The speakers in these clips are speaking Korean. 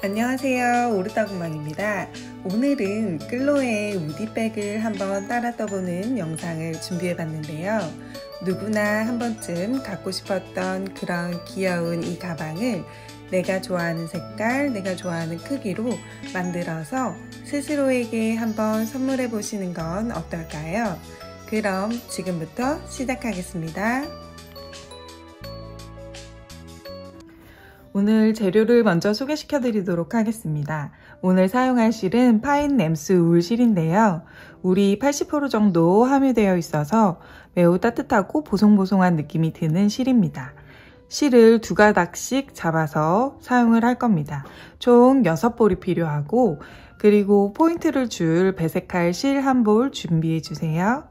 안녕하세요, 오르다구망입니다. 오늘은 클로에 우디백을 한번 따라 떠보는 영상을 준비해 봤는데요. 누구나 한 번쯤 갖고 싶었던 그런 귀여운 이 가방을 내가 좋아하는 색깔, 내가 좋아하는 크기로 만들어서 스스로에게 한번 선물해 보시는 건 어떨까요? 그럼 지금부터 시작하겠습니다. 오늘 재료를 먼저 소개시켜 드리도록 하겠습니다. 오늘 사용할 실은 파인 램스 울 실인데요. 울이 80% 정도 함유되어 있어서 매우 따뜻하고 보송보송한 느낌이 드는 실입니다. 실을 2가닥씩 잡아서 사용을 할 겁니다. 총 6볼이 필요하고, 그리고 포인트를 줄 배색할 실 한 볼 준비해 주세요.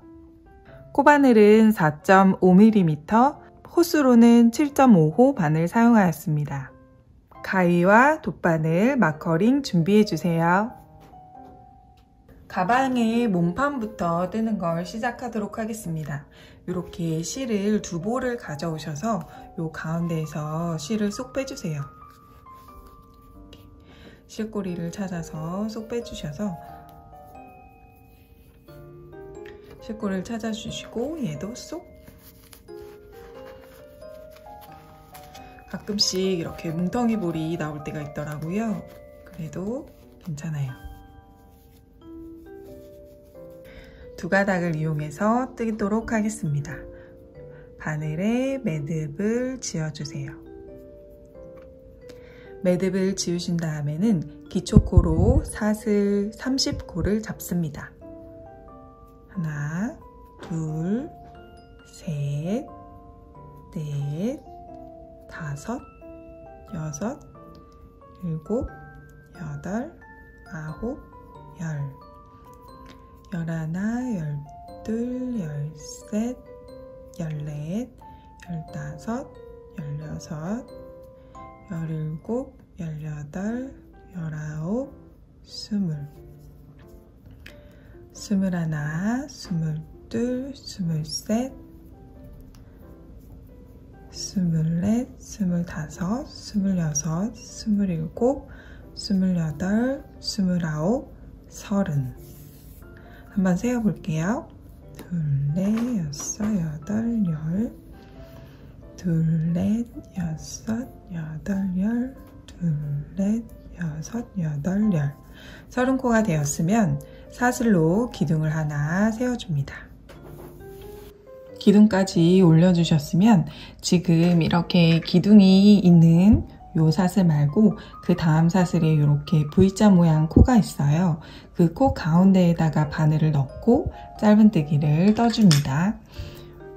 코바늘은 4.5mm, 호스로는 7.5호 바늘 사용하였습니다. 가위와 돗바늘, 마커링 준비해 주세요. 가방의 몸판부터 뜨는 걸 시작하도록 하겠습니다. 이렇게 실을 2볼을 가져오셔서 요 가운데에서 실을 쏙 빼주세요. 실꼬리를 찾아서 쏙 빼주셔서 실꼬리를 찾아주시고 얘도 쏙. 가끔씩 이렇게 뭉텅이 볼이 나올 때가 있더라고요. 그래도 괜찮아요. 2가닥을 이용해서 뜨도록 하겠습니다. 바늘에 매듭을 지어주세요. 매듭을 지우신 다음에는 기초코로 사슬 30코를 잡습니다. 하나, 둘, 셋, 넷, 5, 6, 7, 8, 9, 10, 11, 12, 13, 14, 15, 16, 17, 18, 19, 20, 21, 22, 23, 24, 25, 26, 27, 28, 29, 30. 한번 세어볼게요. 둘, 넷, 여섯, 여덟, 열. 둘, 넷, 여섯, 여덟, 열. 둘, 넷, 여섯, 여덟, 열. 30코가 되었으면 사슬로 기둥을 하나 세워줍니다. 기둥까지 올려주셨으면 지금 이렇게 기둥이 있는 요 사슬 말고 그 다음 사슬에 이렇게 V자 모양 코가 있어요. 그 코 가운데에다가 바늘을 넣고 짧은뜨기를 떠줍니다.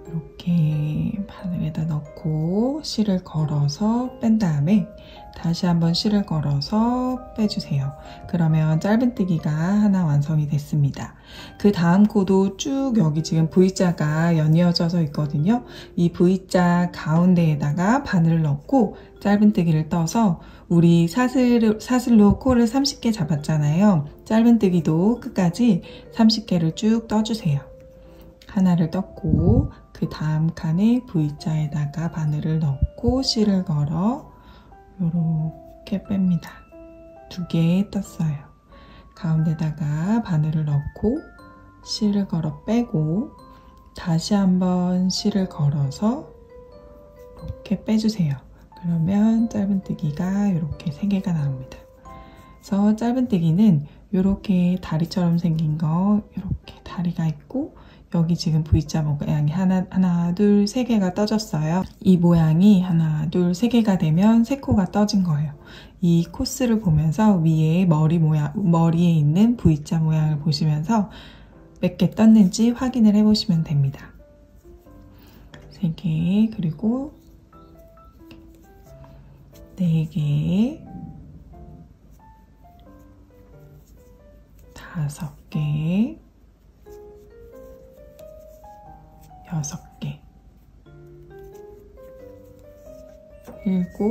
이렇게 바늘에다 넣고 실을 걸어서 뺀 다음에 다시 한번 실을 걸어서 빼주세요. 그러면 짧은뜨기가 하나 완성이 됐습니다. 그 다음 코도 쭉 여기 지금 V자가 연이어져서 있거든요. 이 V자 가운데에다가 바늘을 넣고 짧은뜨기를 떠서 우리 사슬로 코를 30개 잡았잖아요. 짧은뜨기도 끝까지 30개를 쭉 떠주세요. 하나를 떴고 그 다음 칸에 V자에다가 바늘을 넣고 실을 걸어 이렇게 뺍니다. 2개 떴어요. 가운데다가 바늘을 넣고 실을 걸어 빼고 다시 한번 실을 걸어서 이렇게 빼주세요. 그러면 짧은뜨기가 이렇게 3개가 나옵니다. 그래서 짧은뜨기는 이렇게 다리처럼 생긴 거 이렇게 다리가 있고 여기 지금 V자 모양이 하나, 둘, 3개가 떠졌어요. 이 모양이 하나, 둘, 3개가 되면 3코가 떠진 거예요. 이 코스를 보면서 위에 머리에 있는 V자 모양을 보시면서 몇 개 떴는지 확인을 해보시면 됩니다. 3개, 그리고 4개, 5개, 6개, 7,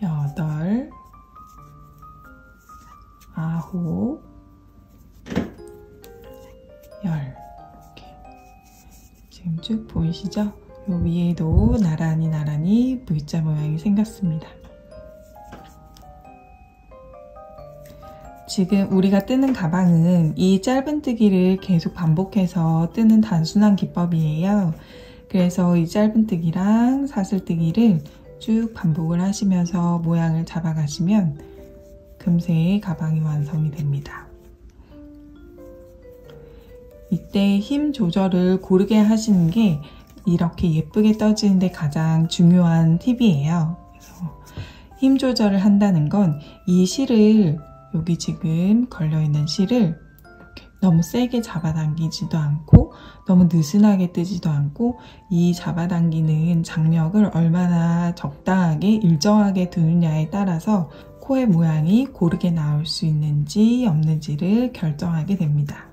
8, 9, 10. 이렇게 지금 쭉 보이시죠? 요 위에도 나란히 V자 모양이 생겼습니다. 지금 우리가 뜨는 가방은 이 짧은뜨기를 계속 반복해서 뜨는 단순한 기법이에요. 그래서 이 짧은뜨기랑 사슬뜨기를 쭉 반복을 하시면서 모양을 잡아가시면 금세 가방이 완성이 됩니다. 이때 힘 조절을 고르게 하시는 게 이렇게 예쁘게 떠지는데 가장 중요한 팁이에요. 그래서 힘 조절을 한다는 건 이 실을, 여기 지금 걸려있는 실을 이렇게 너무 세게 잡아당기지도 않고 너무 느슨하게 뜨지도 않고, 이 잡아당기는 장력을 얼마나 적당하게 일정하게 두느냐에 따라서 코의 모양이 고르게 나올 수 있는지 없는지를 결정하게 됩니다.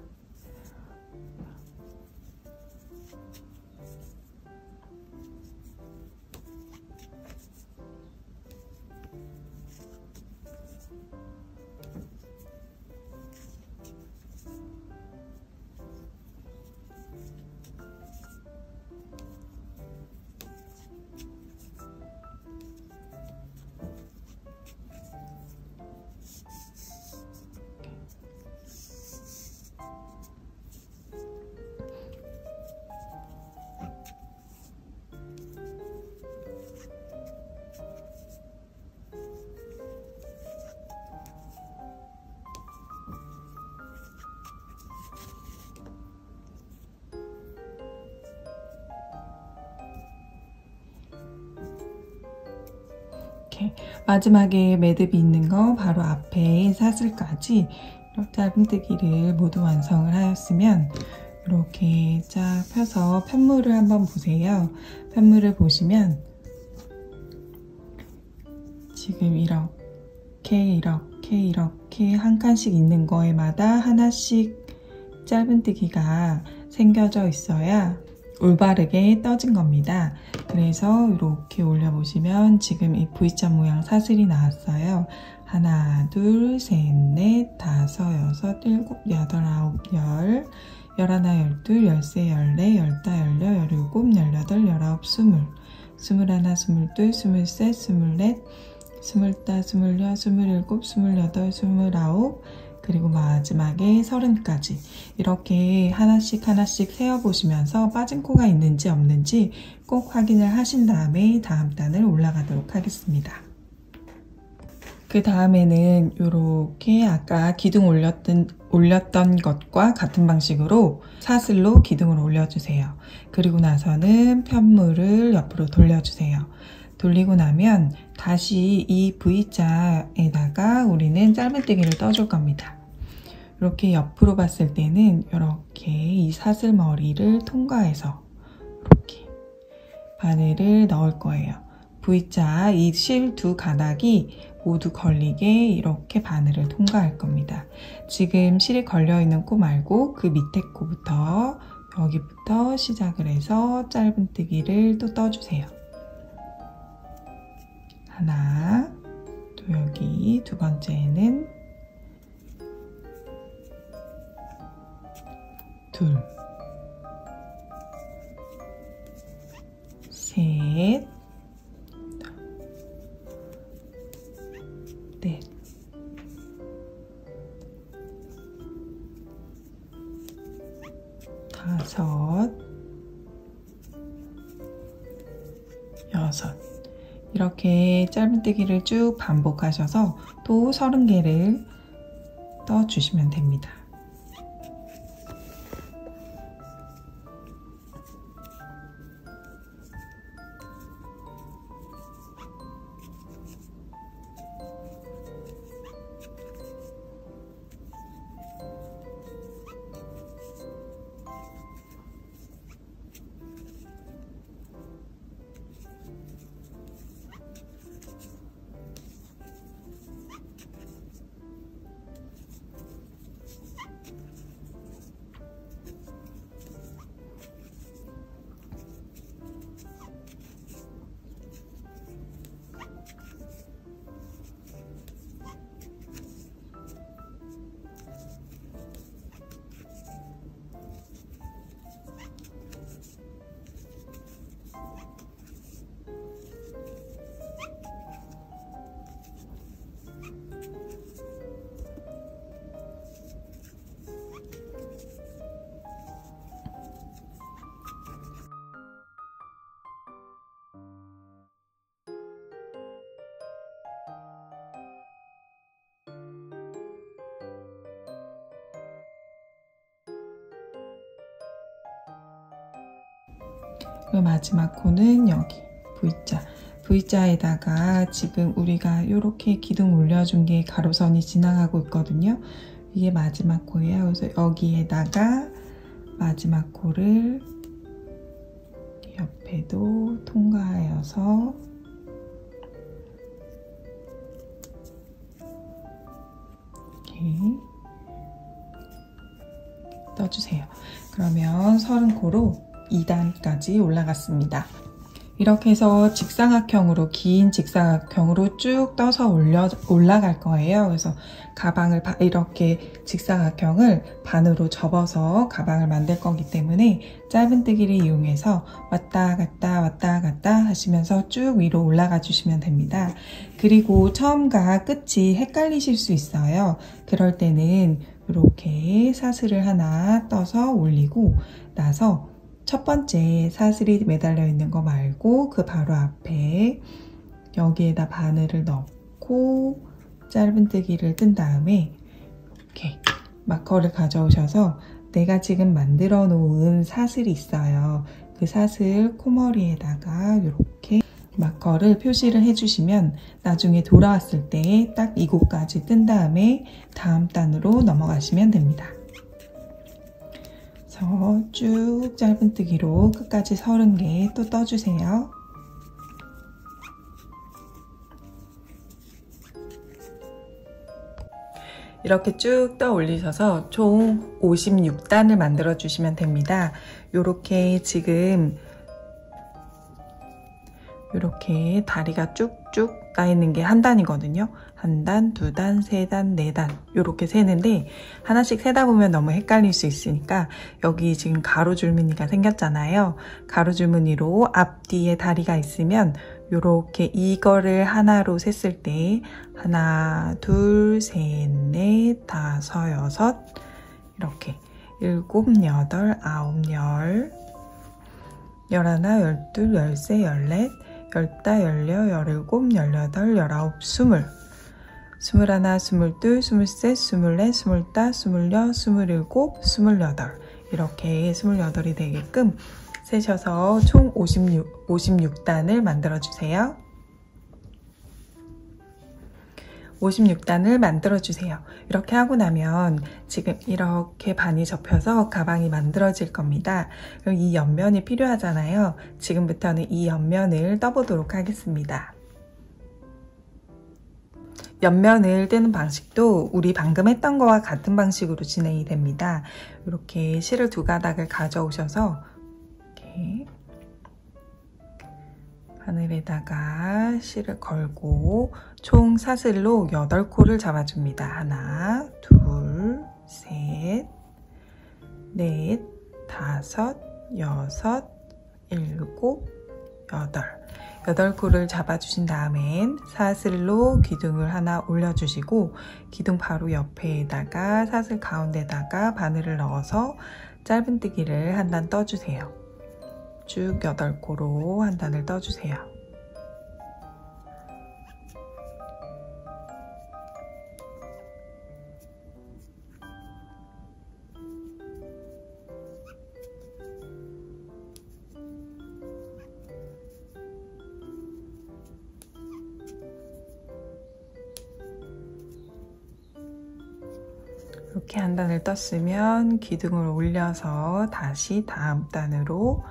이렇게 마지막에 매듭이 있는 거 바로 앞에 사슬까지 이렇게 짧은뜨기를 모두 완성을 하였으면, 이렇게 쫙 펴서 편물을 한번 보세요. 편물을 보시면 지금 이렇게 한 칸씩 있는 거에마다 하나씩 짧은뜨기가 생겨져 있어야 올바르게 떠진 겁니다. 그래서 이렇게 올려보시면 지금 이 V자 모양 사슬이 나왔어요. 하나, 둘, 셋, 넷, 다섯, 여섯, 일곱, 여덟, 아홉, 열, 열하나, 열둘, 열세, 열네, 열다, 열여, 열일곱, 열여덟, 열아홉, 스물, 스물하나, 스물둘, 스물셋, 스물넷, 스물다, 스물여, 스물일곱, 스물여덟, 스물아홉, 그리고 마지막에 30까지 이렇게 하나씩 세어보시면서 빠진 코가 있는지 없는지 꼭 확인을 하신 다음에 다음 단을 올라가도록 하겠습니다. 그 다음에는 이렇게 아까 기둥 올렸던 것과 같은 방식으로 사슬로 기둥을 올려주세요. 그리고 나서는 편물을 옆으로 돌려주세요. 돌리고 나면 다시 이 V자에다가 우리는 짧은뜨기를 떠줄 겁니다. 이렇게 옆으로 봤을 때는 이렇게 이 사슬 머리를 통과해서 이렇게 바늘을 넣을 거예요. V자 이 실 두 가닥이 모두 걸리게 이렇게 바늘을 통과할 겁니다. 지금 실이 걸려있는 코 말고 그 밑에 코부터 여기부터 시작을 해서 짧은뜨기를 또 떠주세요. 하나, 또 여기 두 번째는 둘, 셋, 넷, 다섯, 여섯. 이렇게 짧은뜨기를 쭉 반복하셔서 또 30개를 떠주시면 됩니다. 그리고 마지막 코는 여기 V자. V자에다가 지금 우리가 이렇게 기둥 올려준 게 가로선이 지나가고 있거든요. 이게 마지막 코예요. 그래서 여기에다가 마지막 코를 옆에도 통과하여서 이렇게 떠주세요. 그러면 30코로 2단까지 올라갔습니다. 이렇게 해서 직사각형으로, 긴 직사각형으로 쭉 떠서 올라갈 거예요. 그래서 가방을 이렇게 직사각형을 반으로 접어서 가방을 만들 거기 때문에 짧은뜨기를 이용해서 왔다 갔다 왔다 갔다 하시면서 쭉 위로 올라가 주시면 됩니다. 그리고 처음과 끝이 헷갈리실 수 있어요. 그럴 때는 이렇게 사슬을 하나 떠서 올리고 나서 첫 번째 사슬이 매달려 있는 거 말고 그 바로 앞에 여기에다 바늘을 넣고 짧은뜨기를 뜬 다음에 이렇게 마커를 가져오셔서 내가 지금 만들어 놓은 사슬이 있어요. 그 사슬 코머리에다가 이렇게 마커를 표시를 해주시면 나중에 돌아왔을 때 딱 이곳까지 뜬 다음에 다음 단으로 넘어가시면 됩니다. 쭉 짧은뜨기로 끝까지 30개 또 떠주세요. 이렇게 쭉 떠 올리셔서 총 56단을 만들어 주시면 됩니다. 요렇게 지금 이렇게 다리가 쭉쭉 나 있는 게 한 단이거든요. 한 단, 두 단, 세 단, 네 단 이렇게 세는데 하나씩 세다 보면 너무 헷갈릴 수 있으니까 여기 지금 가로줄무늬가 생겼잖아요. 가로줄무늬로 앞뒤에 다리가 있으면 이렇게 이거를 하나로 셌을 때 하나, 둘, 셋, 넷, 다섯, 여섯 이렇게 일곱, 여덟, 아홉, 열, 열하나, 열둘, 열세, 열넷, 열다, 열여, 열일곱, 열여덟, 열아홉, 스물, 스물하나, 스물둘, 스물셋, 스물넷, 스물다, 스물여, 스물일곱, 스물여덟 이렇게 28이 되게끔 세셔서 총 56단을 만들어주세요. 56단을 만들어주세요. 이렇게 하고 나면 지금 이렇게 반이 접혀서 가방이 만들어질 겁니다. 그럼 이 옆면이 필요하잖아요. 지금부터는 이 옆면을 떠보도록 하겠습니다. 옆면을 떼는 방식도 우리 방금 했던 거와 같은 방식으로 진행이 됩니다. 이렇게 실을 2가닥을 가져오셔서 이렇게 바늘에다가 실을 걸고 총 사슬로 8코를 잡아줍니다. 하나, 둘, 셋, 넷, 다섯, 여섯, 일곱, 여덟 8코를 잡아주신 다음엔 사슬로 기둥을 하나 올려주시고 기둥 바로 옆에다가 사슬 가운데다가 바늘을 넣어서 짧은뜨기를 한 단 떠주세요. 쭉 8코로 한 단을 떠주세요. 이렇게 한 단을 떴으면 기둥을 올려서 다시 다음 단으로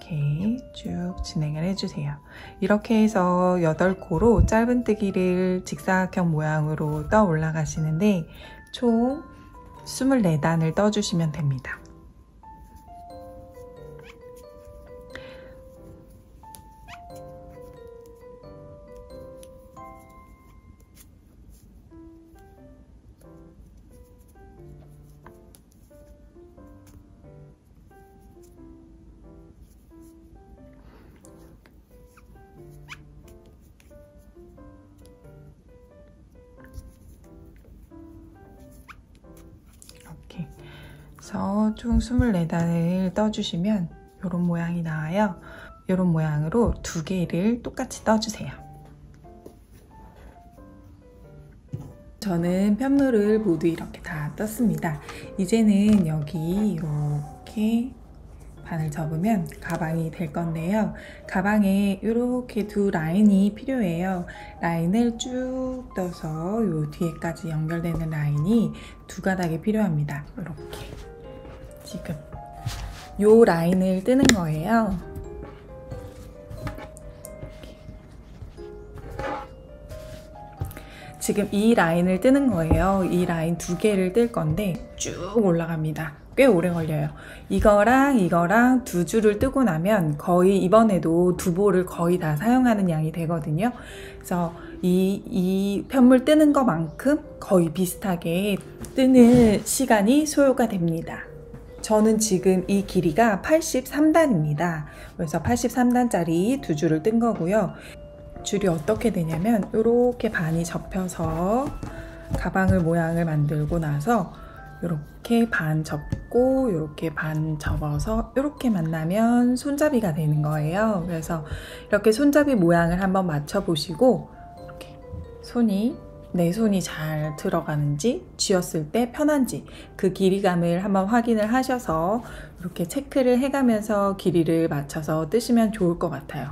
이렇게 쭉 진행을 해주세요. 이렇게 해서 8코로 짧은뜨기를 직사각형 모양으로 떠 올라가시는데 총 24단을 떠주시면 됩니다. 이렇게 해서 총 24단을 떠주시면 이런 모양이 나와요. 이런 모양으로 2개를 똑같이 떠주세요. 저는 편물을 모두 이렇게 다 떴습니다. 이제는 여기 이렇게 반을 접으면 가방이 될 건데요. 가방에 이렇게 두 라인이 필요해요. 라인을 쭉 떠서 요 뒤에까지 연결되는 라인이 두 가닥이 필요합니다. 이렇게 지금 요 라인을 뜨는 거예요. 지금 이 라인을 뜨는 거예요. 이 라인 두 개를 뜰 건데 쭉 올라갑니다. 꽤 오래 걸려요. 이거랑 두 줄을 뜨고 나면 거의 이번에도 두 볼을 거의 다 사용하는 양이 되거든요. 그래서 이 편물 뜨는 것만큼 거의 비슷하게 뜨는 시간이 소요가 됩니다. 저는 지금 이 길이가 83단입니다. 그래서 83단짜리 두 줄을 뜬 거고요. 줄이 어떻게 되냐면 이렇게 반이 접혀서 가방을 모양을 만들고 나서 이렇게 반 접고 이렇게 반 접어서 이렇게 만나면 손잡이가 되는 거예요. 그래서 이렇게 손잡이 모양을 한번 맞춰 보시고 이렇게 내 손이 잘 들어가는지 쥐었을 때 편한지 그 길이감을 한번 확인을 하셔서 이렇게 체크를 해가면서 길이를 맞춰서 뜨시면 좋을 것 같아요.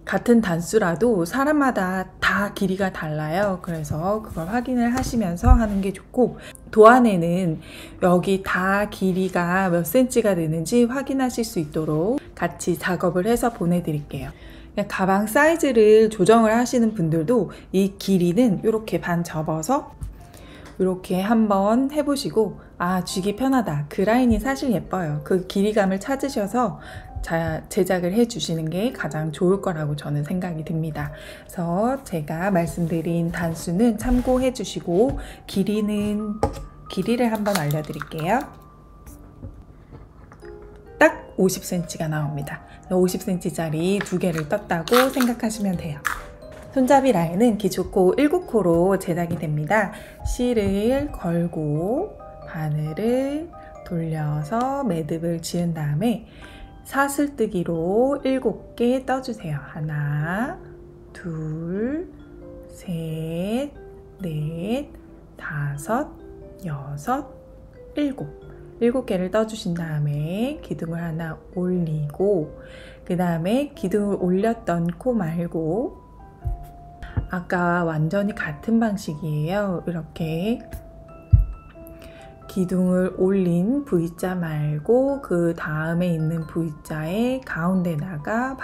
같은 단수라도 사람마다 다 길이가 달라요. 그래서 그걸 확인을 하시면서 하는 게 좋고, 도안에는 여기 다 길이가 몇 cm가 되는지 확인하실 수 있도록 같이 작업을 해서 보내드릴게요. 가방 사이즈를 조정을 하시는 분들도 이 길이는 이렇게 반 접어서 이렇게 한번 해보시고, 아, 쥐기 편하다. 그 라인이 사실 예뻐요. 그 길이감을 찾으셔서 제작을 해주시는 게 가장 좋을 거라고 저는 생각이 듭니다. 그래서 제가 말씀드린 단수는 참고해 주시고, 길이를 한번 알려드릴게요. 딱 50cm가 나옵니다. 50cm짜리 두 개를 떴다고 생각하시면 돼요. 손잡이 라인은 기초코 7코로 제작이 됩니다. 실을 걸고 바늘을 돌려서 매듭을 지은 다음에 사슬뜨기로 7개 떠주세요. 하나, 둘, 셋, 넷, 다섯, 여섯, 일곱. 7개를 떠주신 다음에 기둥을 하나 올리고, 그 다음에 기둥을 올렸던 코 말고 아까 완전히 같은 방식이에요. 이렇게 기둥을 올린 V자 말고 그 다음에 있는 V자의 가운데다가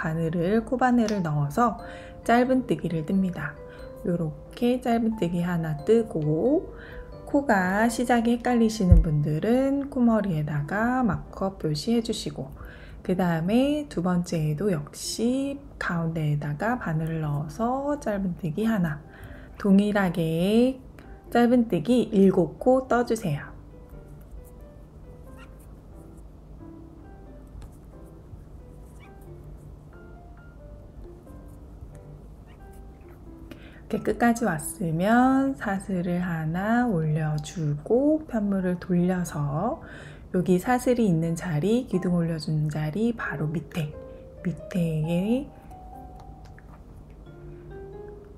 코바늘을 넣어서 짧은뜨기를 뜹니다. 이렇게 짧은뜨기 하나 뜨고, 코가 시작이 헷갈리시는 분들은 코머리에다가 마커 표시해 주시고, 그 다음에 두 번째에도 역시 가운데에다가 바늘을 넣어서 짧은뜨기 하나, 동일하게 짧은뜨기 7코 떠주세요. 이렇게 끝까지 왔으면 사슬을 하나 올려주고 편물을 돌려서 여기 사슬이 있는 자리, 기둥 올려주는 자리 바로 밑에에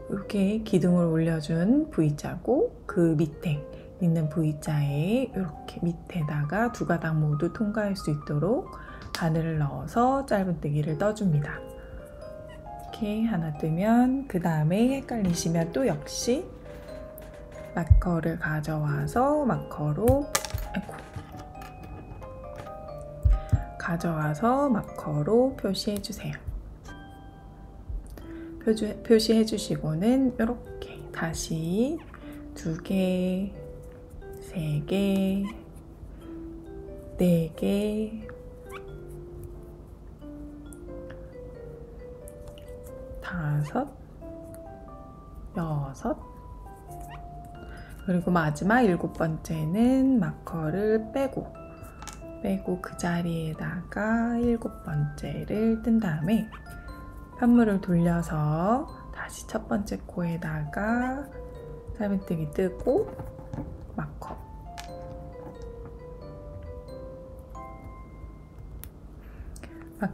이렇게 기둥을 올려준 V자고, 그 밑에 있는 V자에 이렇게 밑에다가 두 가닥 모두 통과할 수 있도록 바늘을 넣어서 짧은뜨기를 떠줍니다. 이렇게 하나 뜨면 그 다음에 헷갈리시면 또 역시 마커를 가져와서 마커로 표시해 주세요. 표시해 주시고는 이렇게 다시 2개, 3개, 4개, 5, 6, 그리고 마지막 7번째는 마커를 빼고 그 자리에다가 7번째를 뜬 다음에 편물을 돌려서 다시 첫 번째 코에다가 짧은뜨기 뜨고 마커,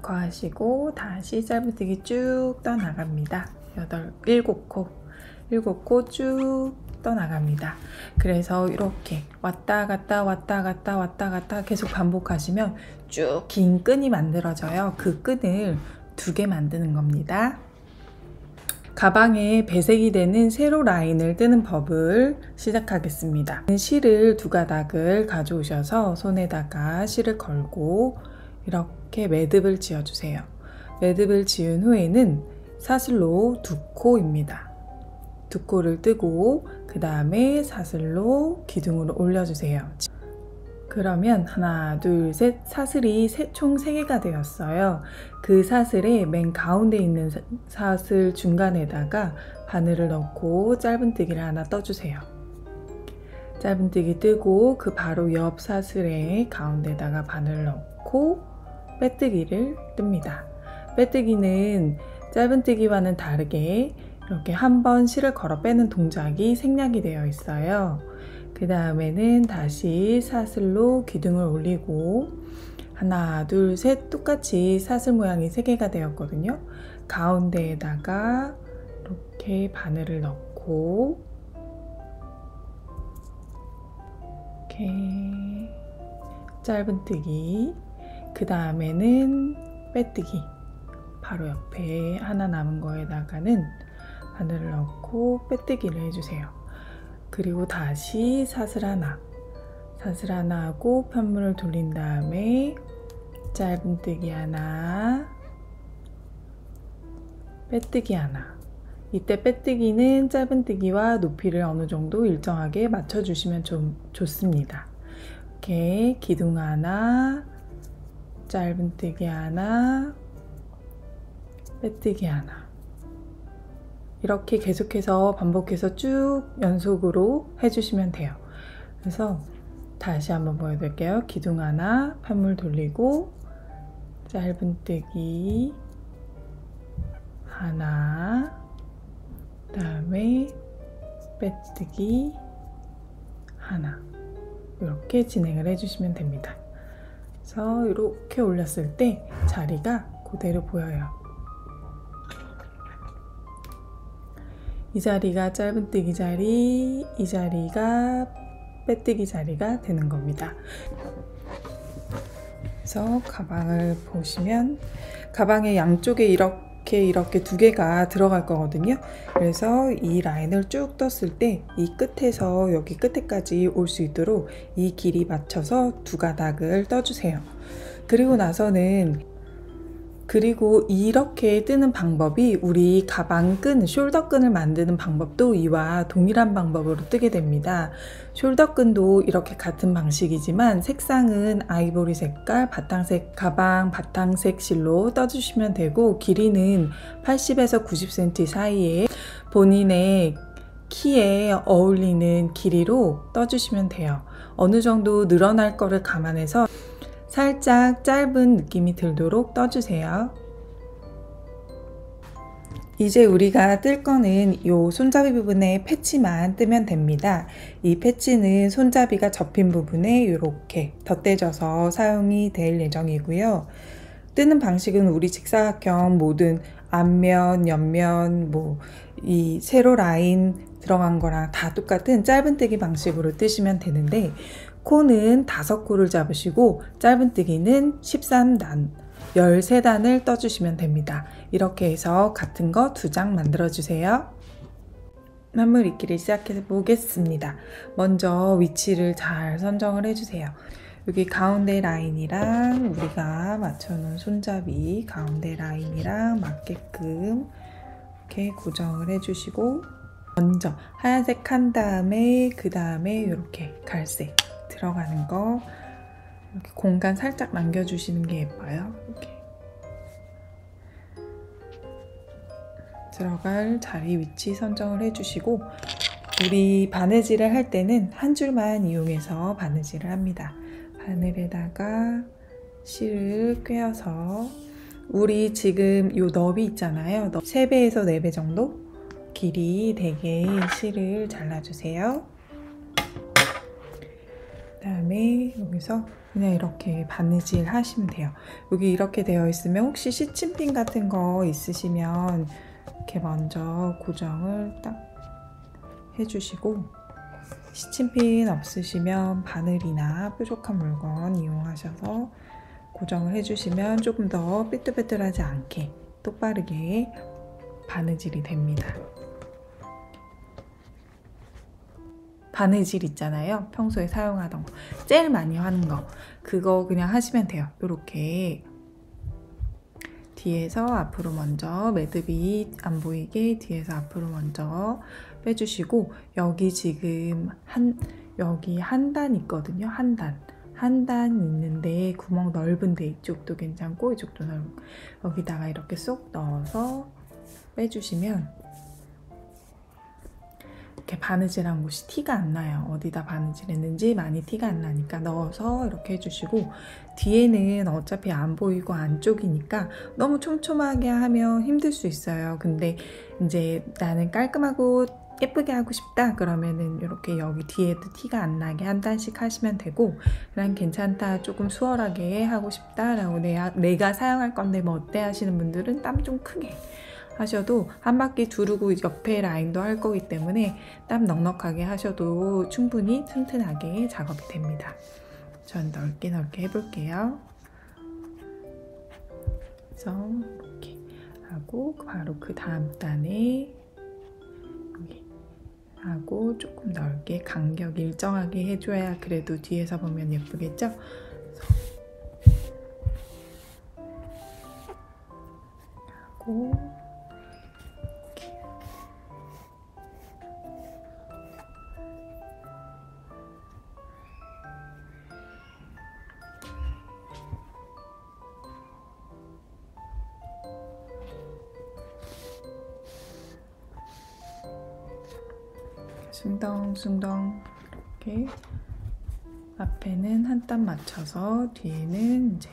하시고 다시 짧은뜨기 쭉 떠나갑니다. 7코 쭉 떠나갑니다. 그래서 이렇게 왔다 갔다 왔다 갔다 왔다 갔다 계속 반복하시면 쭉 긴 끈이 만들어져요. 그 끈을 2개 만드는 겁니다. 가방에 배색이 되는 세로 라인을 뜨는 법을 시작하겠습니다. 실을 2가닥을 가져오셔서 손에다가 실을 걸고 이렇게 매듭을 지어주세요. 매듭을 지은 후에는 사슬로 2코입니다. 2코를 뜨고 그 다음에 사슬로 기둥으로 올려주세요. 그러면 하나, 둘, 셋 사슬이 총 3개가 되었어요. 그 사슬의 맨 가운데 있는 사슬 중간에다가 바늘을 넣고 짧은뜨기를 하나 떠주세요. 짧은뜨기 뜨고 그 바로 옆 사슬의 가운데다가 바늘을 넣고 빼뜨기를 뜹니다. 빼뜨기는 짧은뜨기와는 다르게 이렇게 한번 실을 걸어 빼는 동작이 생략이 되어 있어요. 그 다음에는 다시 사슬로 기둥을 올리고 하나, 둘, 셋 똑같이 사슬 모양이 3개가 되었거든요. 가운데에다가 이렇게 바늘을 넣고 이렇게 짧은뜨기, 그 다음에는 빼뜨기, 바로 옆에 하나 남은 거에다가는 바늘을 넣고 빼뜨기를 해주세요. 그리고 다시 사슬 하나 하고 편물을 돌린 다음에 짧은뜨기 하나, 빼뜨기 하나. 이때 빼뜨기는 짧은뜨기와 높이를 어느 정도 일정하게 맞춰주시면 좋습니다. 이렇게 기둥 하나, 짧은뜨기 하나, 빼뜨기 하나. 이렇게 계속해서 반복해서 쭉 연속으로 해주시면 돼요. 그래서 다시 한번 보여드릴게요. 기둥 하나, 편물 돌리고 짧은뜨기 하나, 그 다음에 빼뜨기 하나, 이렇게 진행을 해주시면 됩니다. 그래서 이렇게 올렸을 때 자리가 그대로 보여요. 이 자리가 짧은뜨기 자리, 이 자리가 빼뜨기 자리가 되는 겁니다. 그래서 가방을 보시면 가방의 양쪽에 이렇게 2개가 들어갈 거거든요. 그래서 이 라인을 쭉 떴을 때 이 끝에서 여기 끝에까지 올 수 있도록 이 길이 맞춰서 2가닥을 떠주세요. 그리고 나서는 이렇게 뜨는 방법이 우리 가방 끈, 숄더 끈을 만드는 방법도 이와 동일한 방법으로 뜨게 됩니다. 숄더 끈도 이렇게 같은 방식이지만 색상은 아이보리 색깔 바탕색 가방 바탕색 실로 떠주시면 되고, 길이는 80에서 90cm 사이에 본인의 키에 어울리는 길이로 떠주시면 돼요. 어느 정도 늘어날 거를 감안해서 살짝 짧은 느낌이 들도록 떠주세요. 이제 우리가 뜰 거는 이 손잡이 부분에 패치만 뜨면 됩니다. 이 패치는 손잡이가 접힌 부분에 이렇게 덧대져서 사용이 될 예정이고요. 뜨는 방식은 우리 직사각형 모든 앞면, 옆면, 이 세로 라인 들어간 거랑 다 똑같은 짧은뜨기 방식으로 뜨시면 되는데, 코는 5코를 잡으시고 짧은뜨기는 13단, 13단을 떠주시면 됩니다. 이렇게 해서 같은 거 2장 만들어 주세요. 만물 입기를 시작해 보겠습니다. 먼저 위치를 잘 선정을 해주세요. 여기 가운데 라인이랑 우리가 맞춰놓은 손잡이 가운데 라인이랑 맞게끔 이렇게 고정을 해주시고, 먼저 하얀색 한 다음에 그 다음에 이렇게 갈색 들어가는 거, 이렇게 공간 살짝 남겨주시는 게 예뻐요. 이렇게 들어갈 자리 위치 선정을 해주시고, 우리 바느질을 할 때는 한 줄만 이용해서 바느질을 합니다. 바늘에다가 실을 꿰어서 우리 지금 요 너비 있잖아요. 3배에서 4배 정도 길이 되게 실을 잘라주세요. 그 다음에 여기서 그냥 이렇게 바느질 하시면 돼요. 여기 이렇게 되어 있으면 혹시 시침핀 같은 거 있으시면 이렇게 먼저 고정을 딱 해주시고, 시침핀 없으시면 바늘이나 뾰족한 물건 이용하셔서 고정을 해주시면 조금 더 삐뚤빼뚤하지 않게 똑바르게 바느질이 됩니다. 바느질 있잖아요. 평소에 사용하던 거, 제일 많이 하는 거, 그거 그냥 하시면 돼요. 이렇게 뒤에서 앞으로 먼저, 매듭이 안 보이게 뒤에서 앞으로 먼저 빼주시고, 여기 지금 여기 한 단 있거든요. 한 단 있는데 구멍 넓은데 이쪽도 괜찮고 이쪽도 넓고, 여기다가 이렇게 쏙 넣어서 빼주시면 이렇게 바느질한 곳이 티가 안 나요. 어디다 바느질했는지 많이 티가 안 나니까 넣어서 이렇게 해주시고, 뒤에는 어차피 안 보이고 안쪽이니까 너무 촘촘하게 하면 힘들 수 있어요. 근데 이제 나는 깔끔하고 예쁘게 하고 싶다 그러면은 이렇게 여기 뒤에도 티가 안 나게 한 단씩 하시면 되고, 그냥 괜찮다, 조금 수월하게 하고 싶다 라고 내가 사용할 건데 뭐 어때 하시는 분들은 땀 좀 크게 하셔도, 한 바퀴 두르고 옆에 라인도 할 거기 때문에 땀 넉넉하게 하셔도 충분히 튼튼하게 작업이 됩니다. 전 넓게 해볼게요. 그래서 이렇게 하고 바로 그 다음 단에 여기 하고 조금 넓게 간격 일정하게 해줘야 그래도 뒤에서 보면 예쁘겠죠? 하고 숭덩숭덩 이렇게 앞에는 한 땀 맞춰서 뒤에는 이제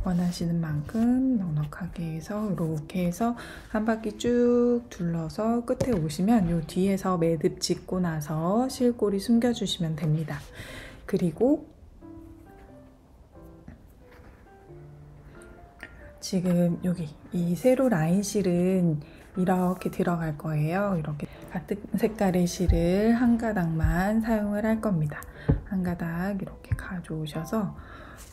원하시는 만큼 넉넉하게 해서 이렇게 해서 한 바퀴 쭉 둘러서 끝에 오시면 요 뒤에서 매듭 짓고 나서 실골이 숨겨주시면 됩니다. 그리고 지금 여기 이 세로 라인 실은 이렇게 들어갈 거예요. 이렇게 같은 색깔의 실을 한 가닥만 사용을 할 겁니다. 한 가닥 이렇게 가져오셔서,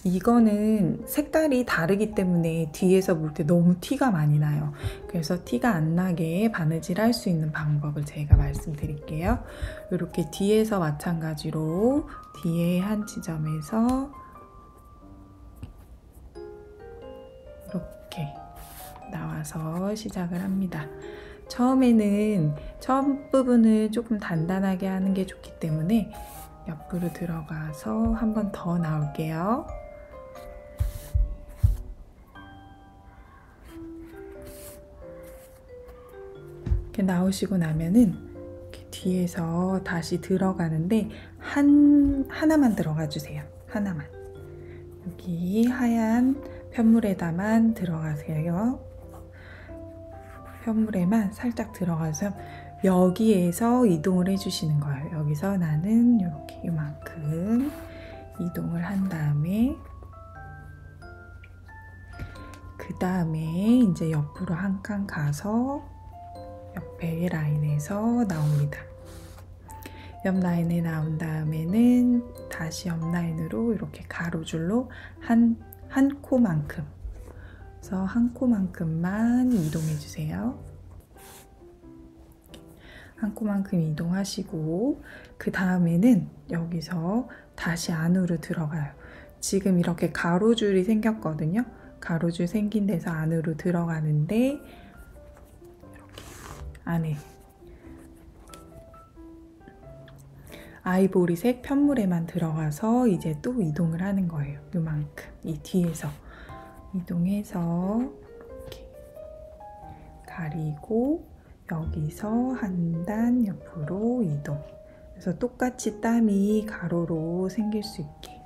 이거는 색깔이 다르기 때문에 뒤에서 볼 때 너무 티가 많이 나요. 그래서 티가 안 나게 바느질 할 수 있는 방법을 제가 말씀드릴게요. 이렇게 뒤에서 마찬가지로 뒤에 한 지점에서 이렇게 나와서 시작을 합니다. 처음에는 처음 부분을 조금 단단하게 하는 게 좋기 때문에 옆으로 들어가서 한 번 더 나올게요. 이렇게 나오시고 나면은 이렇게 뒤에서 다시 들어가는데 하나만 들어가 주세요. 하나만. 여기 하얀 편물에다만 들어가세요. 편물에만 살짝 들어가서 여기에서 이동을 해주시는 거예요. 여기서 나는 이렇게 이만큼 이동을 한 다음에, 그 다음에 이제 옆으로 한 칸 가서 옆에 라인에서 나옵니다. 옆 라인에 나온 다음에는 다시 옆 라인으로 이렇게 가로줄로 한 코만큼, 그래서 한 코만큼만 이동해 주세요. 한 코만큼 이동하시고, 그 다음에는 여기서 다시 안으로 들어가요. 지금 이렇게 가로줄이 생겼거든요. 가로줄 생긴 데서 안으로 들어가는데, 이렇게 안에 아이보리색 편물에만 들어가서 이제 또 이동을 하는 거예요. 요만큼 이 뒤에서 이동해서 이렇게 가리고, 여기서 한 단 옆으로 이동. 그래서 똑같이 땀이 가로로 생길 수 있게.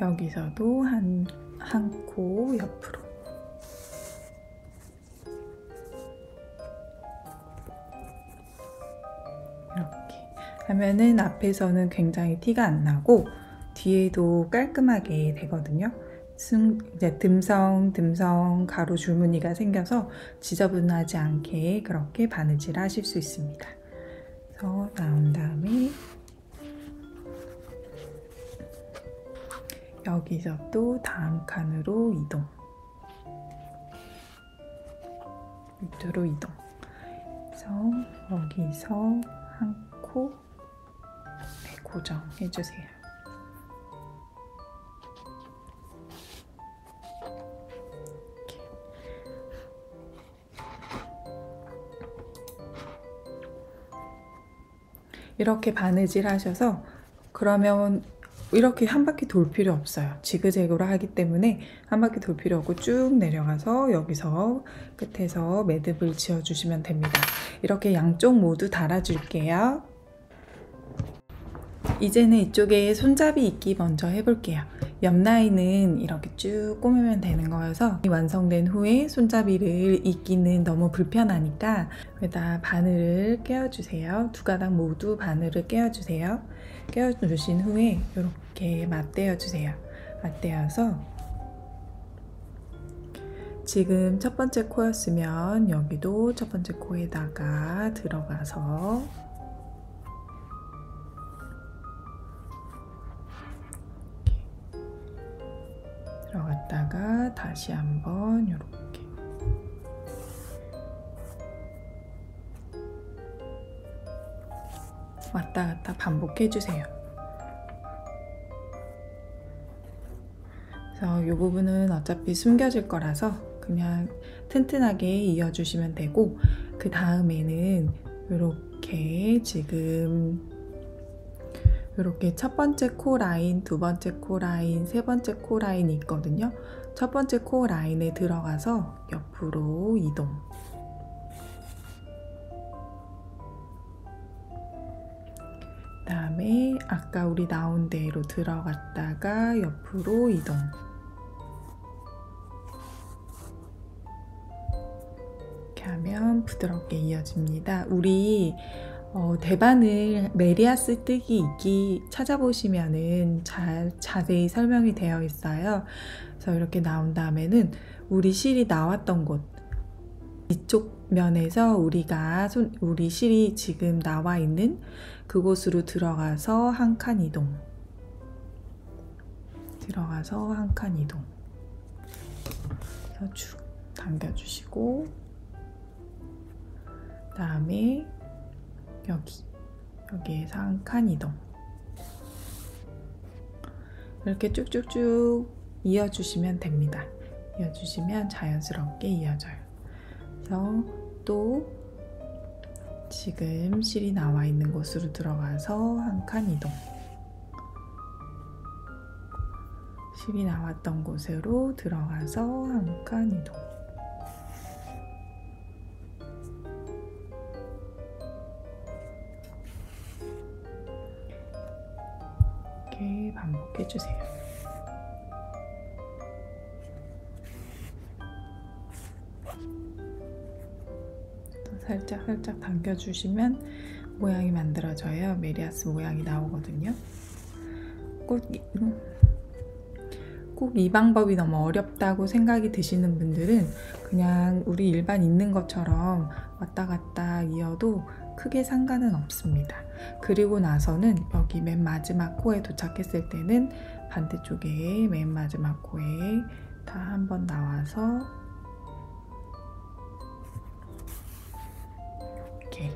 여기서도 한 코 옆으로. 이렇게 하면은 앞에서는 굉장히 티가 안 나고 뒤에도 깔끔하게 되거든요. 이제 듬성 가로 줄무늬가 생겨서 지저분하지 않게 그렇게 바느질 하실 수 있습니다. 그래서 나온 다음에 여기서 또 다음 칸으로 이동, 밑으로 이동. 그래서 여기서 한 코 고정해 주세요. 이렇게 바느질 하셔서, 그러면 이렇게 한 바퀴 돌 필요 없어요. 지그재그로 하기 때문에 한 바퀴 돌 필요 없고 쭉 내려가서 여기서 끝에서 매듭을 지어주시면 됩니다. 이렇게 양쪽 모두 달아줄게요. 이제는 이쪽에 손잡이 입기 먼저 해볼게요. 옆 라인은 이렇게 쭉 꼬매면 되는 거여서 완성된 후에 손잡이를 입기는 너무 불편하니까 여기다 바늘을 꿰어주세요. 두 가닥 모두 바늘을 꿰어주세요. 꿰어주신 후에 이렇게 맞대어주세요. 맞대어서 지금 첫 번째 코였으면 여기도 첫 번째 코에다가 들어가서 들어갔다가 다시 한번 이렇게 왔다 갔다 반복해 주세요. 그래서 이 부분은 어차피 숨겨질 거라서 그냥 튼튼하게 이어주시면 되고, 그 다음에는 이렇게 지금 이렇게 첫 번째 코 라인, 두 번째 코 라인, 세 번째 코 라인이 있거든요. 첫 번째 코 라인에 들어가서 옆으로 이동. 그다음에 아까 우리 나온 대로 들어갔다가 옆으로 이동. 이렇게 하면 부드럽게 이어집니다. 우리 대바늘 메리아스 뜨기 있기 찾아보시면은 자세히 설명이 되어 있어요. 그래서 이렇게 나온 다음에는 우리 실이 나왔던 곳, 이쪽 면에서 우리 실이 지금 나와 있는 그곳으로 들어가서 한 칸 이동. 들어가서 한 칸 이동. 그래서 쭉 당겨주시고, 그다음에 여기에서 한 칸 이동. 이렇게 쭉쭉쭉 이어주시면 됩니다. 이어주시면 자연스럽게 이어져요. 그래서 또 지금 실이 나와 있는 곳으로 들어가서 한 칸 이동. 실이 나왔던 곳으로 들어가서 한 칸 이동. 이렇게 반복해 주세요. 살짝 당겨주시면 모양이 만들어져요. 메리아스 모양이 나오거든요. 꼭 이 방법이 너무 어렵다고 생각이 드시는 분들은 그냥 우리 일반 있는 것처럼 왔다 갔다 이어도 크게 상관은 없습니다. 그리고 나서는 여기 맨 마지막 코에 도착했을 때는 반대쪽에 맨 마지막 코에 다 한번 나와서 이렇게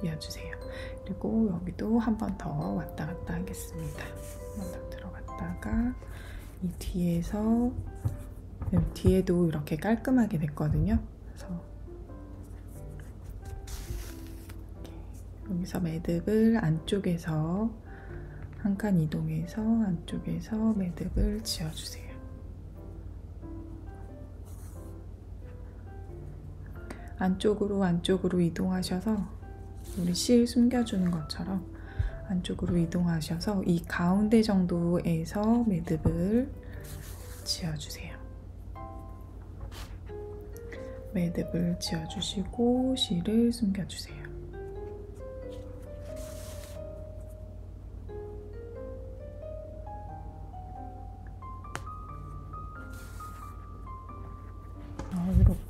이어주세요. 그리고 여기도 한 번 더 왔다 갔다 하겠습니다. 한 번 더 들어갔다가 이 뒤에도 이렇게 깔끔하게 됐거든요. 그래서 여기서 매듭을 안쪽에서 한 칸 이동해서 안쪽에서 매듭을 지어주세요. 안쪽으로 이동하셔서 우리 실 숨겨주는 것처럼 안쪽으로 이동하셔서 이 가운데 정도에서 매듭을 지어주세요. 매듭을 지어주시고 실을 숨겨주세요.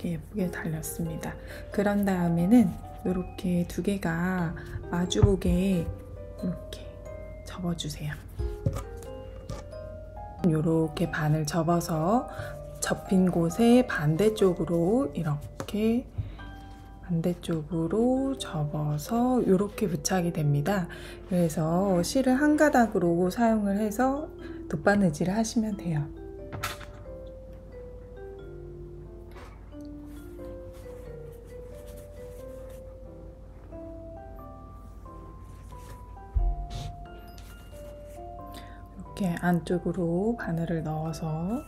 이렇게 예쁘게 달렸습니다. 그런 다음에는 이렇게 두 개가 마주보게 이렇게 접어주세요. 이렇게 반을 접어서 접힌 곳에 반대쪽으로 이렇게 반대쪽으로 접어서 이렇게 부착이 됩니다. 그래서 실을 한 가닥으로 사용을 해서 돗바느질을 하시면 돼요. 이렇게 안쪽으로 바늘을 넣어서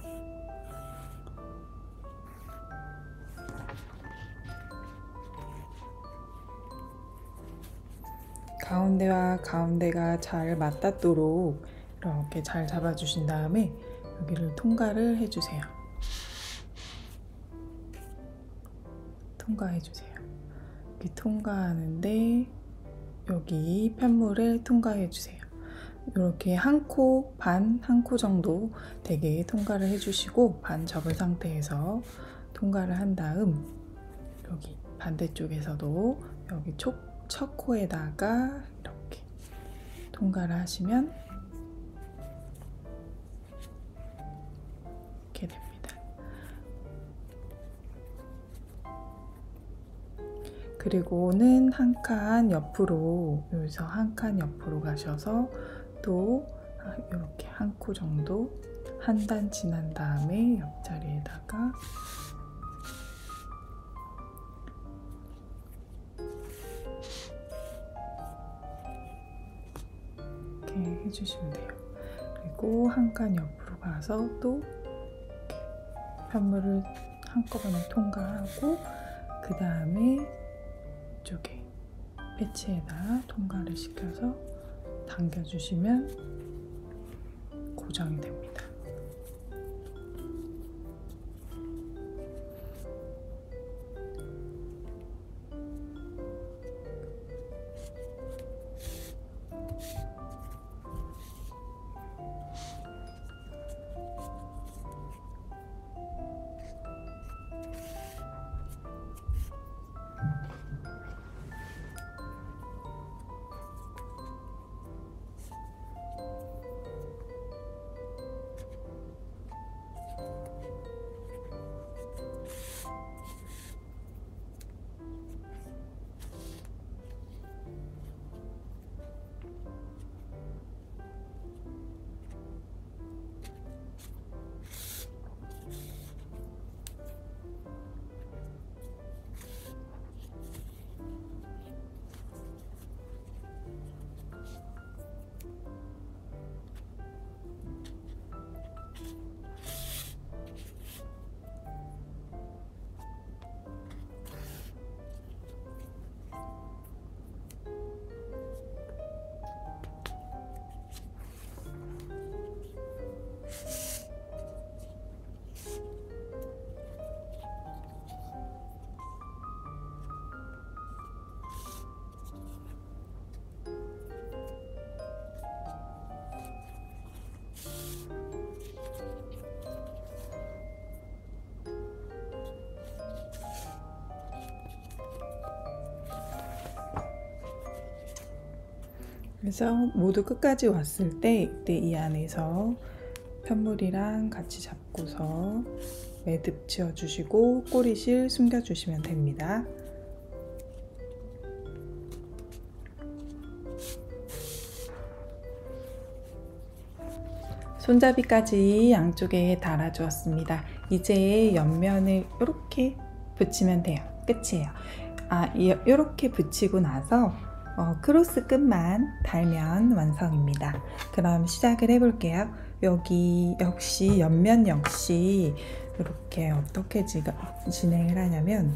가운데와 가운데가 잘 맞닿도록 이렇게 잘 잡아주신 다음에 여기를 통과를 해주세요. 통과해주세요. 여기 통과하는데 여기 편물을 통과해주세요. 이렇게 한 코 반, 한 코 정도 되게 통과를 해주시고 반 접은 상태에서 통과를 한 다음 여기 반대쪽에서도 여기 첫 코에다가 이렇게 통과를 하시면 이렇게 됩니다. 그리고는 한 칸 옆으로, 여기서 한 칸 옆으로 가셔서 또 이렇게 한 코 정도 한 단 지난 다음에 옆자리에다가 이렇게 해주시면 돼요. 그리고 한 칸 옆으로 가서 또 이렇게 편물을 한꺼번에 통과하고 그 다음에 이쪽에 패치에다 통과를 시켜서 당겨주시면 고정이 됩니다. 그래서 모두 끝까지 왔을 때 이때 이 안에서 편물이랑 같이 잡고서 매듭 지어주시고 꼬리실 숨겨주시면 됩니다. 손잡이까지 양쪽에 달아주었습니다. 이제 옆면을 이렇게 붙이면 돼요. 끝이에요. 이렇게 붙이고 나서 크로스 끝만 달면 완성입니다. 그럼 시작을 해볼게요. 여기 역시 옆면 역시 이렇게 어떻게 진행을 하냐면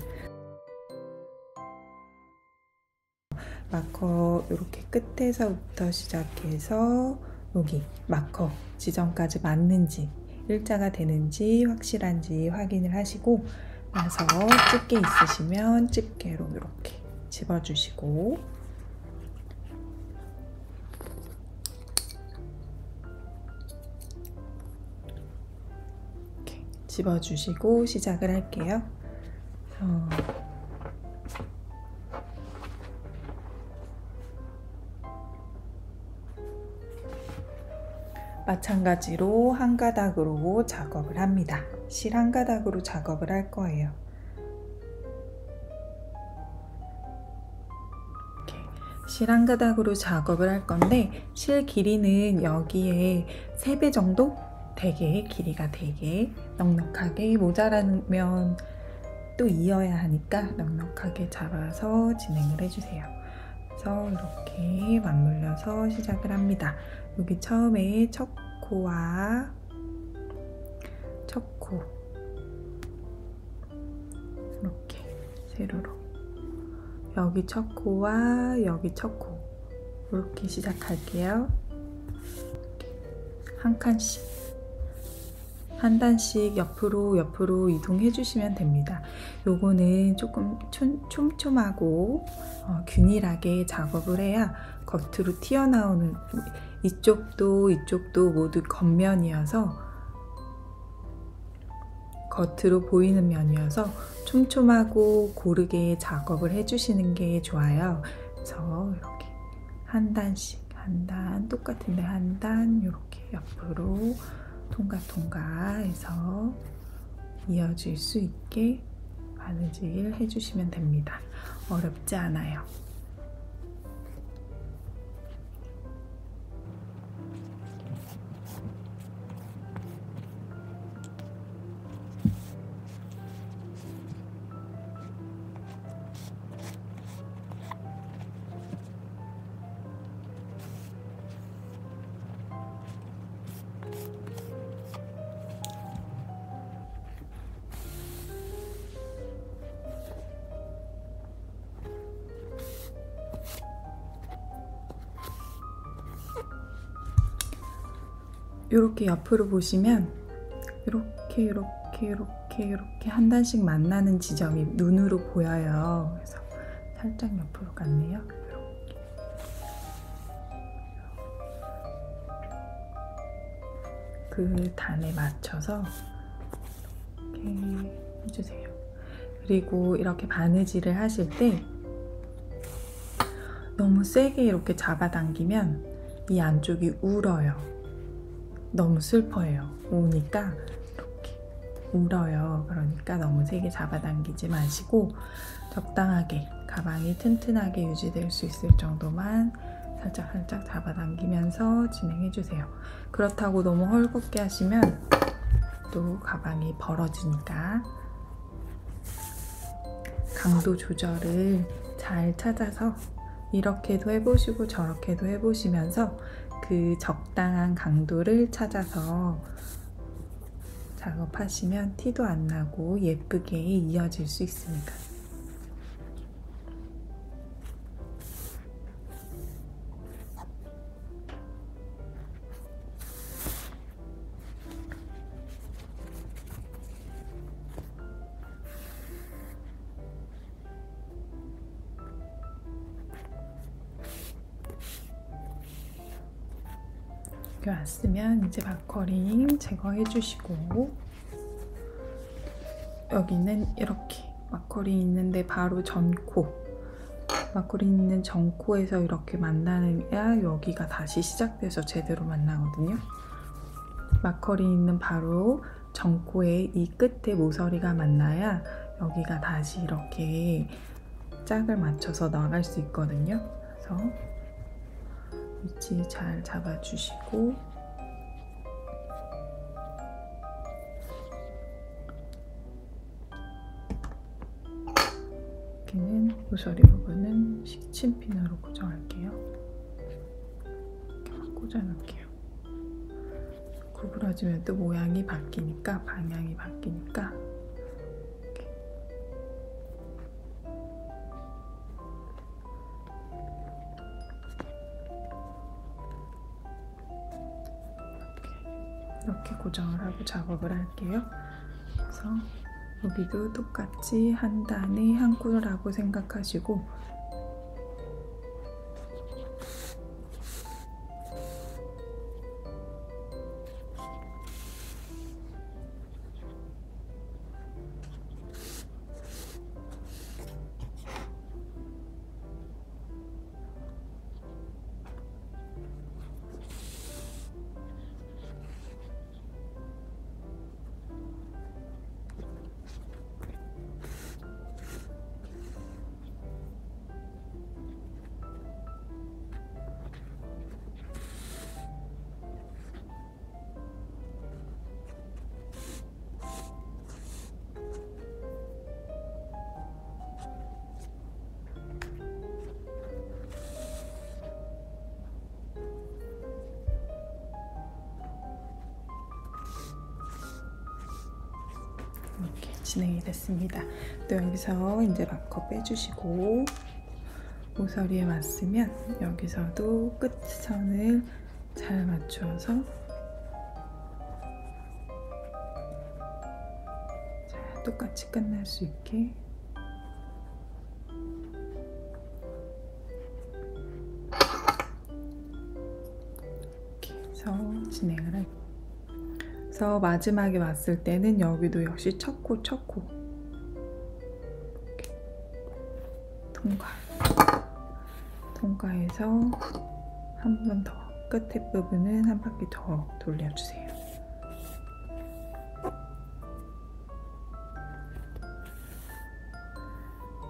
마커 이렇게 끝에서부터 시작해서 여기 마커 지점까지 맞는지 일자가 되는지 확실한지 확인을 하시고 나서 집게 있으시면 집게로 이렇게 집어주시고 집어주시고 시작을 할게요. 마찬가지로 한 가닥으로 작업을 합니다. 실 한 가닥으로 작업을 할 거예요. 이렇게 실 한 가닥으로 작업을 할 건데 실 길이는 여기에 3배 정도 되게 길이가 되게 넉넉하게, 모자라면 또 이어야 하니까 넉넉하게 잡아서 진행을 해주세요. 그래서 이렇게 맞물려서 시작을 합니다. 여기 처음에 첫 코와 첫 코 이렇게 세로로, 여기 첫 코와 여기 첫 코 이렇게 시작할게요. 한 칸씩, 한 단씩 옆으로 이동해 주시면 됩니다. 요거는 조금 촘촘하고 균일하게 작업을 해야 겉으로 튀어나오는, 이쪽도 모두 겉면이어서, 겉으로 보이는 면이어서 촘촘하고 고르게 작업을 해주시는 게 좋아요. 그래서 이렇게 한 단씩, 한 단 똑같은데 한 단 이렇게 옆으로 통과해서 이어질 수 있게 바느질 해주시면 됩니다. 어렵지 않아요. 이렇게 옆으로 보시면 이렇게 한 단씩 만나는 지점이 눈으로 보여요. 그래서 살짝 옆으로 갔네요. 이렇게. 그 단에 맞춰서 이렇게 해주세요. 그리고 이렇게 바느질을 하실 때 너무 세게 이렇게 잡아당기면 이 안쪽이 울어요. 너무 슬퍼요. 우니까 이렇게 울어요. 그러니까 너무 세게 잡아당기지 마시고 적당하게, 가방이 튼튼하게 유지될 수 있을 정도만 살짝 잡아당기면서 진행해 주세요. 그렇다고 너무 헐겁게 하시면 또 가방이 벌어지니까 강도 조절을 잘 찾아서 이렇게도 해보시고 저렇게도 해보시면서 그 적당한 강도를 찾아서 작업하시면 티도 안 나고 예쁘게 이어질 수 있습니다. 이렇게 왔으면 이제 마커링 제거해 주시고, 여기는 이렇게 마커링 있는데 바로 전코, 마커링 있는 전코에서 이렇게 만나야 여기가 다시 시작돼서 제대로 만나거든요. 마커링 있는 바로 전코에 이 끝에 모서리가 만나야 여기가 다시 이렇게 짝을 맞춰서 나갈 수 있거든요. 그래서 위치 잘 잡아주시고, 여기는 모서리 부분은 식침핀으로 고정할게요. 이렇게 꽂아놓을게요. 구부러지면 또 모양이 바뀌니까, 방향이 바뀌니까 이렇게 고정을 하고 작업을 할게요. 그래서 여기도 똑같이 한 단에 한 꿀이라고 생각하시고, 진행이 됐습니다. 또 여기서 이제 마커 빼주시고 모서리에 왔으면 여기서도 끝선을 잘 맞춰서 자, 똑같이 끝날 수 있게 진행을 할게요. 그래서 마지막에 왔을 때는 여기도 역시 첫 코 통과해서 한 번 더 끝에 부분은 한 바퀴 더 돌려주세요.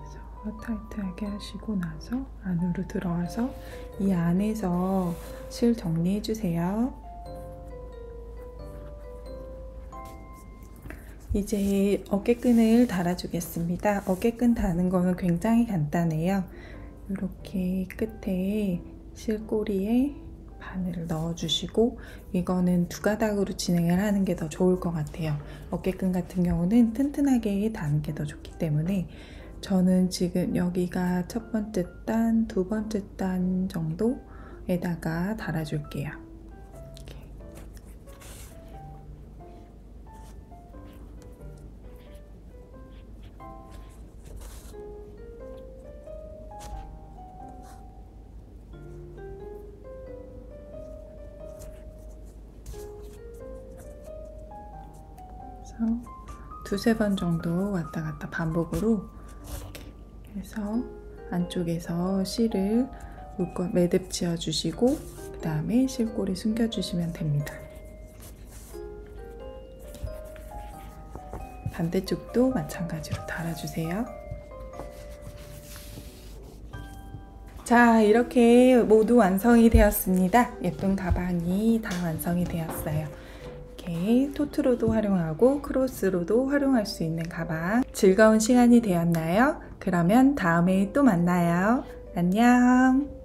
그래서 타이트하게 하시고 나서 안으로 들어와서 이 안에서 실 정리해 주세요. 이제 어깨끈을 달아주겠습니다. 어깨끈 다는 거는 굉장히 간단해요. 이렇게 끝에 실꼬리에 바늘을 넣어주시고, 이거는 두 가닥으로 진행을 하는 게 더 좋을 것 같아요. 어깨끈 같은 경우는 튼튼하게 다는 게 더 좋기 때문에 저는 지금 여기가 첫 번째 단, 두 번째 단 정도에다가 달아줄게요. 두세 번 정도 왔다 갔다 반복으로 해서 안쪽에서 실을 매듭 지어 주시고 그 다음에 실꼬리 숨겨 주시면 됩니다. 반대쪽도 마찬가지로 달아주세요. 자, 이렇게 모두 완성이 되었습니다. 예쁜 가방이 다 완성이 되었어요. 이렇게 토트로도 활용하고 크로스로도 활용할 수 있는 가방. 즐거운 시간이 되었나요? 그러면 다음에 또 만나요. 안녕.